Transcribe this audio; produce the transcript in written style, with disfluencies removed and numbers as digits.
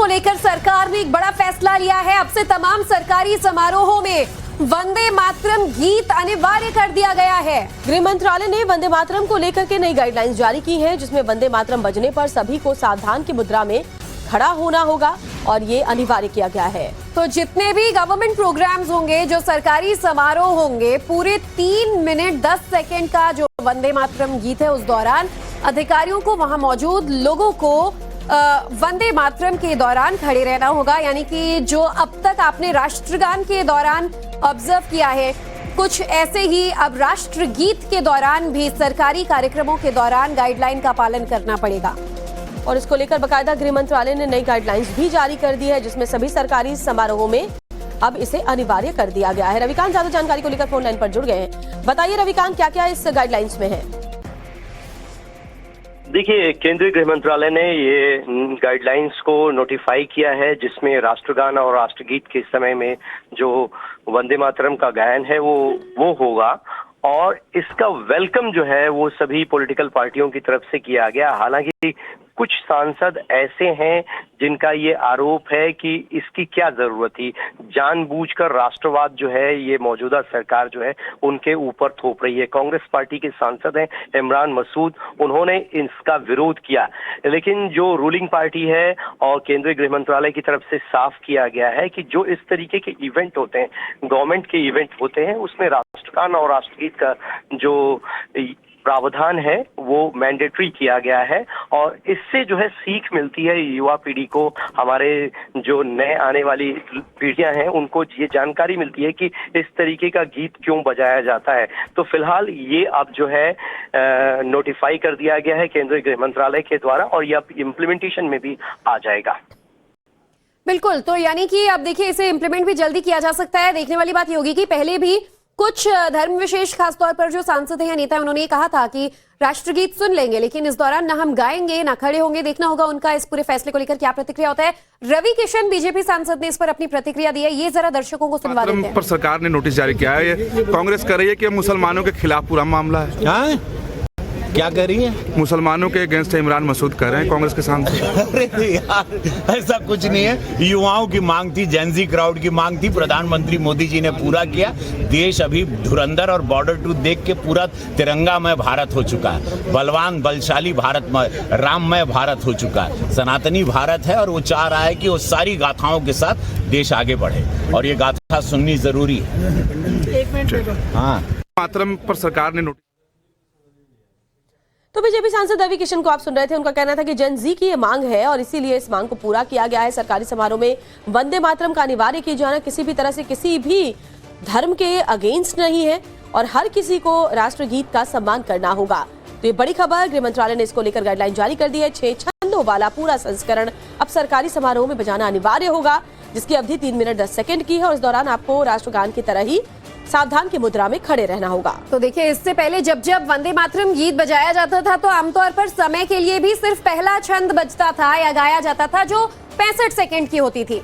को लेकर सरकार ने एक बड़ा फैसला लिया है। अब से तमाम सरकारी समारोहों में वंदे मातरम गीत अनिवार्य कर दिया गया है। गृह मंत्रालय ने वंदे मातरम को लेकर के नई गाइडलाइंस जारी की हैं, जिसमें वंदे मातरम बजने पर सभी को सावधान की मुद्रा में खड़ा होना होगा और ये अनिवार्य किया गया है। तो जितने भी गवर्नमेंट प्रोग्राम्स होंगे, जो सरकारी समारोह होंगे, पूरे 3 मिनट 10 सेकंड का जो वंदे मातरम गीत है, उस दौरान अधिकारियों को, वहां मौजूद लोगों को वंदे मातरम के दौरान खड़े रहना होगा। यानी कि जो अब तक आपने राष्ट्रगान के दौरान ऑब्जर्व किया है, कुछ ऐसे ही अब राष्ट्रगीत के दौरान भी सरकारी कार्यक्रमों के दौरान गाइडलाइन का पालन करना पड़ेगा। और इसको लेकर बकायदा गृह मंत्रालय ने नई गाइडलाइंस भी जारी कर दी है, जिसमें सभी सरकारी समारोहों में अब इसे अनिवार्य कर दिया गया है। रविकांत ज्यादा जानकारी को लेकर फोन लाइन पर जुड़ गए हैं। बताइए रविकांत, क्या क्या इस गाइडलाइंस में है? देखिए, केंद्रीय गृह मंत्रालय ने ये गाइडलाइंस को नोटिफाई किया है, जिसमें राष्ट्रगान और राष्ट्रगीत के समय में जो वंदे मातरम का गायन है वो होगा। और इसका वेलकम जो है वो सभी पॉलिटिकल पार्टियों की तरफ से किया गया। हालांकि कुछ सांसद ऐसे हैं जिनका ये आरोप है कि इसकी क्या जरूरत थी, जानबूझकर राष्ट्रवाद जो है ये मौजूदा सरकार जो है उनके ऊपर थोप रही है। कांग्रेस पार्टी के सांसद हैं इमरान मसूद, उन्होंने इसका विरोध किया, लेकिन जो रूलिंग पार्टी है और केंद्रीय गृह मंत्रालय की तरफ से साफ किया गया है कि जो इस तरीके के इवेंट होते हैं, गवर्नमेंट के इवेंट होते हैं, उसमें राष्ट्रगान और राष्ट्रगीत का जो प्रावधान है वो मैंडेटरी किया गया है। और इससे जो है सीख मिलती है युवा पीढ़ी को, हमारे जो नए आने वाली पीढ़ियां हैं उनको ये जानकारी मिलती है कि इस तरीके का गीत क्यों बजाया जाता है। तो फिलहाल ये अब जो है नोटिफाई कर दिया गया है केंद्रीय गृह मंत्रालय के द्वारा, और ये अब इम्प्लीमेंटेशन में भी आ जाएगा। बिल्कुल, तो यानी कि अब देखिए इसे इम्प्लीमेंट भी जल्दी किया जा सकता है। देखने वाली बात ये होगी कि पहले भी कुछ धर्म विशेष खासतौर पर जो सांसद हैं या नेता, उन्होंने कहा था कि राष्ट्रगीत सुन लेंगे, लेकिन इस दौरान ना हम गाएंगे ना खड़े होंगे। देखना होगा उनका इस पूरे फैसले को लेकर क्या प्रतिक्रिया होता है। रवि किशन बीजेपी सांसद ने इस पर अपनी प्रतिक्रिया दी है, ये जरा दर्शकों को सुनवा देते हैं। पर सरकार ने नोटिस जारी किया है, कांग्रेस कह रही है कि मुसलमानों के खिलाफ पूरा मामला है। क्या कर रही है? मुसलमानों के अगेंस्ट इमरान मसूद कह रहे हैं कांग्रेस के सांसद। अरे यार, ऐसा कुछ नहीं है। युवाओं की मांग थी, जेनजी क्राउड की मांग थी, प्रधानमंत्री मोदी जी ने पूरा किया। देश अभी धुरंधर और बॉर्डर टू देख के पूरा तिरंगामय भारत हो चुका है, बलवान बलशाली भारतमय, राममय भारत हो चुका है, सनातनी भारत है। और वो चाह रहा है कि वो सारी गाथाओं के साथ देश आगे बढ़े, और ये गाथा सुननी जरूरी है। एक मिनट। हाँ, मातरम पर सरकार ने नोटिस। तो बीजेपी सांसद रवि किशन को आप सुन रहे थे। उनका कहना था कि जेन जी की ये मांग है और इसीलिए इस मांग को पूरा किया गया है। सरकारी समारोह में वंदे मातरम का अनिवार्य किया जाना किसी भी तरह से किसी भी धर्म के अगेंस्ट नहीं है और हर किसी को राष्ट्रगीत का सम्मान करना होगा। तो ये बड़ी खबर, गृह मंत्रालय ने इसको लेकर गाइडलाइन जारी कर दी है। 6 छंदों वाला पूरा संस्करण अब सरकारी समारोह में बजाना अनिवार्य होगा, जिसकी अवधि 3 मिनट 10 सेकंड की है और इस दौरान आपको राष्ट्रगान की तरह ही सावधान की मुद्रा में खड़े रहना होगा। तो देखिए, इससे पहले जब जब वंदे मातरम गीत बजाया जाता था तो आमतौर पर समय के लिए भी सिर्फ पहला छंद बजता था या गाया जाता था, जो 65 सेकंड की होती थी।